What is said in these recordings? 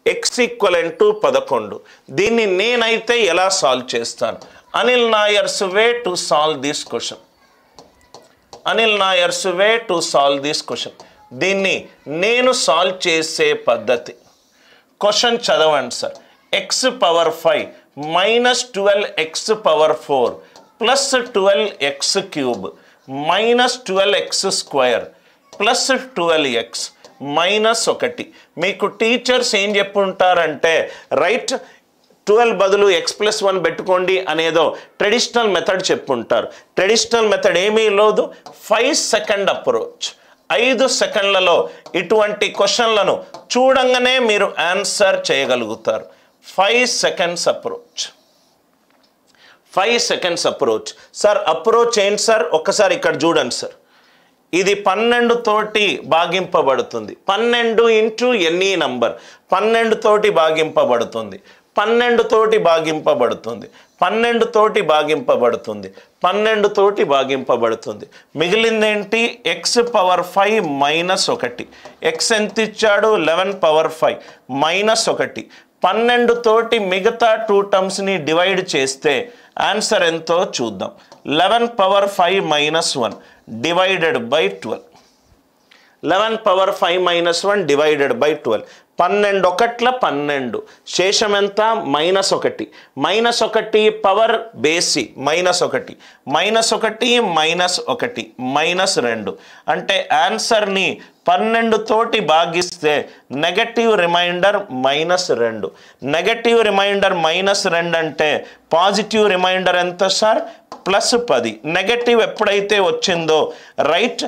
x equivalent to 11. దీన్ని నేనైతే ఎలా సాల్వ్ చేస్తాను? Anil Nair's way to solve this question. Anil Nair's way to solve this question. దీన్ని నేను సాల్వ్ చేసే పద్ధతి. క్వశ్చన్ చదవండి sir. x power 5 minus 12x power 4 plus 12x cube minus 12x square plus 12x minus 1. మీకు టీచర్స్ ఏం చెప్పుంటారంటే రైట్ 12 బదులు x+1 పెట్టుకోండి అనేదో ట్రెడిషనల్ మెథడ్ చెప్పుంటారు. ట్రెడిషనల్ మెథడ్ ఏమీ లేదు, 5 సెకండ్ అప్రోచ్. 5 సెకండ్లలో ఇటువంటి క్వశ్చన్లను చూడంగానే మీరు ఆన్సర్ చేయగలుగుతారు. 5 seconds approach. 5 seconds approach. Sir approach ఏంటి సార్? ఒక్కసారి ఇక్కడ చూడండి సార్. ఇది 12 తోటి భాగింపబడుతుంది. 12 ఇంటూ ఎనీ నంబర్ 12 తోటి భాగింపబడుతుంది. 12 తోటి భాగింపబడుతుంది. 12 తోటి భాగింపబడుతుంది. 12 తోటి భాగింపబడుతుంది. మిగిలిందేంటి? x power 5 minus 1. x ఎంత ఇచ్చాడు? 11 పవర్ 5 మైనస్ 1. 12 తోటి మిగతా 2 టర్మ్స్ని డివైడ్ చేస్తే ఆన్సర్ ఎంతో చూద్దాం. 11 power 5 minus 1 divided by 12. 11 power 5 minus 1 divided by 12. 12 ఒకట్ల 12. శేషం ఎంత? మైనస్ 1. మైనస్ 1 పవర్ బేసి మైనస్ 1 మైనస్ 1 మైనస్ 1 మైనస్ 2. అంటే ఆన్సర్ని 12 తోటి భాగిస్తే negative remainder minus 2. Negative remainder minus 2 అంటే పాజిటివ్ రిమైండర్ ఎంత సార్? ప్లస్ 10. నెగటివ్ ఎప్పుడైతే వచ్చిందో రైట్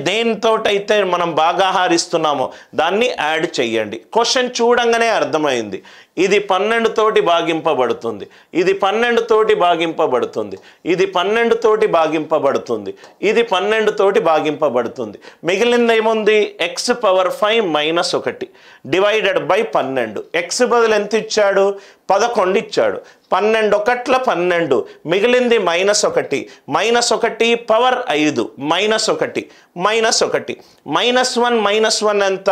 దేనితోటైతే మనం భాగాహారిస్తున్నామో దాన్ని యాడ్ చేయండి. క్వశ్చన్ చూడంగానే అర్థమైంది. ఇది 12 తోటి భాగింపబడుతుంది. ఇది 12 తోటి భాగింపబడుతుంది. ఇది 12 తోటి భాగింపబడుతుంది. ఇది 12 తోటి భాగింపబడుతుంది. మిగిలింది ఏముంది? x power 5 minus 1 divided by 12. x బదులు ఎంత ఇచ్చాడు? 11 ఇచ్చాడు. 12 ఒకట్ల 12. మిగిలింది minus 1. Minus 1 power 5 minus 1 minus 1 minus 1 ఎంత?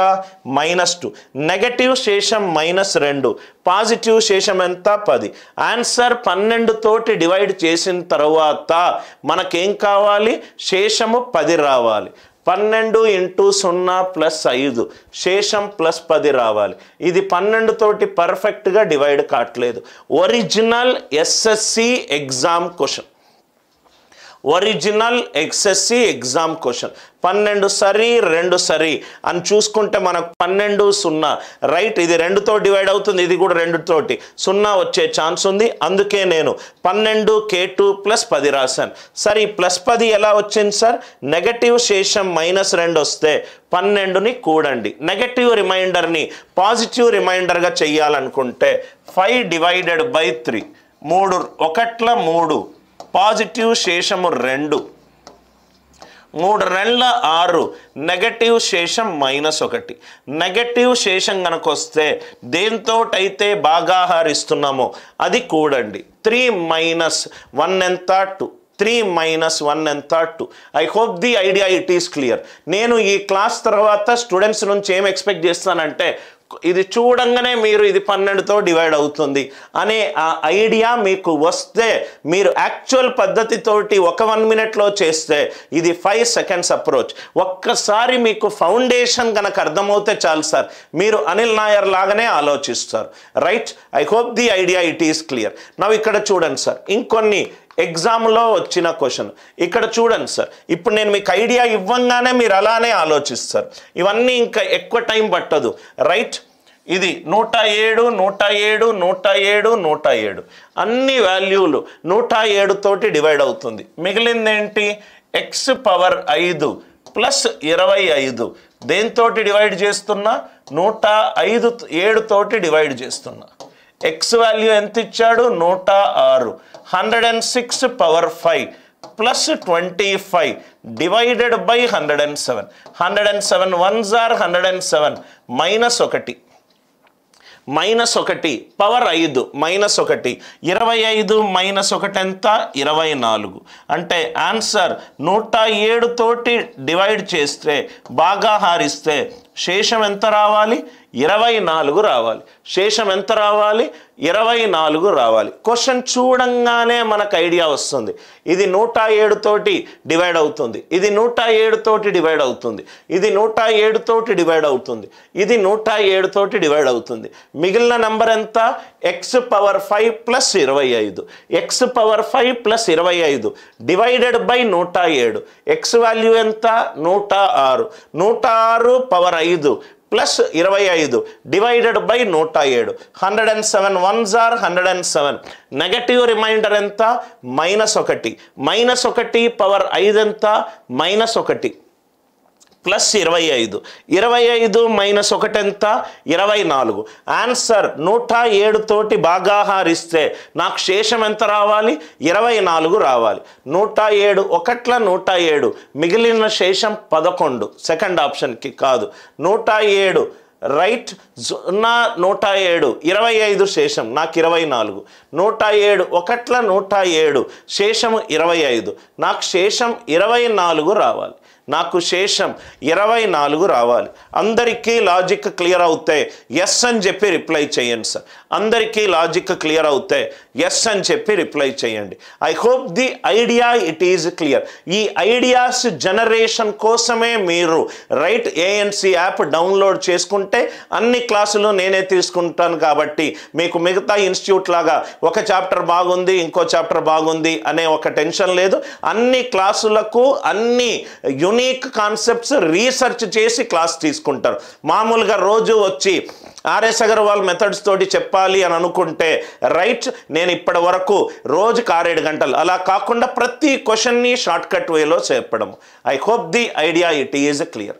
మైనస్ 2. నెగటివ్ శేషం మైనస్ 2. పాజిటివ్ శేషం ఎంత? 10. ఆన్సర్ 12 తోటి డివైడ్ చేసిన తర్వాత మనకేం కావాలి? శేషము 10 రావాలి. 12 ఇంటూ 0 ప్లస్ 5 శేషం ప్లస్ 10 రావాలి. ఇది 12 తోటి పర్ఫెక్ట్గా డివైడ్ కావట్లేదు. Original SSC exam question. Original SSC exam question. 12 సరి 2 సరి అని చూసుకుంటే మనకు 12 0 రైట్. ఇది 2తో డివైడ్ అవుతుంది. ఇది కూడా 2 తోటి 0 వచ్చే ఛాన్స్ ఉంది. అందుకే నేను 12 K2 ప్లస్ 10 రాశాను. సరే ప్లస్ 10 ఎలా వచ్చింది సార్? నెగటివ్ శేషం మైనస్ 2 వస్తే 12ని కూడండి. నెగటివ్ రిమైండర్ని పాజిటివ్ రిమైండర్గా చెయ్యాలనుకుంటే 5 డివైడెడ్ బై 3. 3 ఒకట్ల 3 పాజిటివ్ శేషము 2. 3 2 6 నెగటివ్ శేషం మైనస్ 1. నెగటివ్ శేషం కనుక వస్తే దేంతోటైతే భాగాహారిస్తున్నామో అది కూడండి. 3 మైనస్ 1 ఎంత? 2. 3 మైనస్ 1 ఎంత? 2. I hope the idea it is clear. నేను ఈ క్లాస్ తర్వాత స్టూడెంట్స్ నుంచి ఏం ఎక్స్పెక్ట్ చేస్తానంటే ఇది చూడంగానే మీరు ఇది 12తో డివైడ్ అవుతుంది అనే ఆ ఐడియా మీకు వస్తే మీరు యాక్చువల్ పద్ధతితోటి 1 మినిట్లో చేస్తే ఇది 5 సెకండ్స్ అప్రోచ్. ఒక్కసారి మీకు ఫౌండేషన్ కనుక అర్థమవుతే చాలు సార్, మీరు అనిల్ నాయర్ లాగానే ఆలోచిస్తారు. Right. I hope the idea it is clear. నవ్వు ఇక్కడ చూడండి సార్, ఇంకొన్ని ఎగ్జామ్లో వచ్చిన క్వశ్చన్ ఇక్కడ చూడండి సార్. ఇప్పుడు నేను మీకు ఐడియా ఇవ్వంగానే మీరు అలానే ఆలోచిస్తారు. ఇవన్నీ ఇంకా ఎక్కువ టైం పట్టదు. రైట్. ఇది 107 107 107 107 అన్ని వాల్యూలు 107 తోటి డివైడ్ అవుతుంది. మిగిలిందేంటి? x పవర్ 5 ప్లస్ 25 దేంతోటి డివైడ్ చేస్తున్నా? 107 తోటి డివైడ్ చేస్తున్నా. x వాల్యూ ఎంత ఇచ్చాడు? 106. 106 power 5 plus 25 divided by 107. 107 1s are 107 minus 1 minus 1 power 5 minus 1. 25 minus 1 ఎంత? 24. అంటే ఆన్సర్ 107 తోటి డివైడ్ చేస్తే భాగాహారిస్తే శేషం ఎంత రావాలి? 24 రావాలి. శేషం ఎంత రావాలి? 24 రావాలి. క్వశ్చన్ చూడంగానే మనకు ఐడియా వస్తుంది. ఇది 107 తోటి డివైడ్ అవుతుంది, ఇది 107 తోటి డివైడ్ అవుతుంది, ఇది 107 తోటి డివైడ్ అవుతుంది, ఇది 107 తోటి డివైడ్ అవుతుంది. మిగిలిన నెంబర్ ఎంత? x power 5 plus 25. x power 5 plus 25 divided by 107. x value ఎంత? 106. 106 power 5 plus 25 divided by 107. 107 1s are 107. Negative remainder ఎంత? -1. -1 పవర్ 5 ఎంత? -1 ప్లస్ 25. 25 మైనస్ 1 ఎంత? 24. ఆన్సర్ 107 తోటి భాగాహారిస్తే నాకు శేషం ఎంత రావాలి? 24 రావాలి. 107 1ల 107, మిగిలిన శేషం 11. సెకండ్ ఆప్షన్కి కాదు. 107 రైట్. 107 25 శేషం నాకు 24. 107 1ల 107 శేషం 25. నాకు శేషం 24 రావాలి. నాకు శేషం 24 రావాలి. అందరికీ లాజిక్ క్లియర్ అవుతే ఎస్ అని చెప్పి రిప్లై చేయండి సార్. అందరికీ లాజిక్ క్లియర్ అవుతే ఎస్ అని చెప్పి రిప్లై చేయండి. I hope the idea it is clear. ఈ ఐడియాస్ జనరేషన్ కోసమే మీరు రైట్ ఏఎన్సి యాప్ డౌన్లోడ్ చేసుకుంటే అన్ని క్లాసులు నేనే తీసుకుంటాను. కాబట్టి మీకు మిగతా ఇన్స్టిట్యూట్ లాగా ఒక చాప్టర్ బాగుంది ఇంకో చాప్టర్ బాగుంది అనే ఒక టెన్షన్ లేదు. అన్ని క్లాసులకు అన్ని యూనిక్ కాన్సెప్ట్స్ రీసెర్చ్ చేసి క్లాస్ తీసుకుంటారు. మామూలుగా రోజు వచ్చి ఆర్ఎస్ అగర్వాల్ మెథడ్స్ తోటి చెప్పాలి అని అనుకుంటే రైట్ నేను ఇప్పటి వరకు రోజుకి 6-7 గంటలు అలా కాకుండా ప్రతి క్వశ్చన్ని షార్ట్ కట్ వేలో చెప్పడం. I hope the idea it is clear.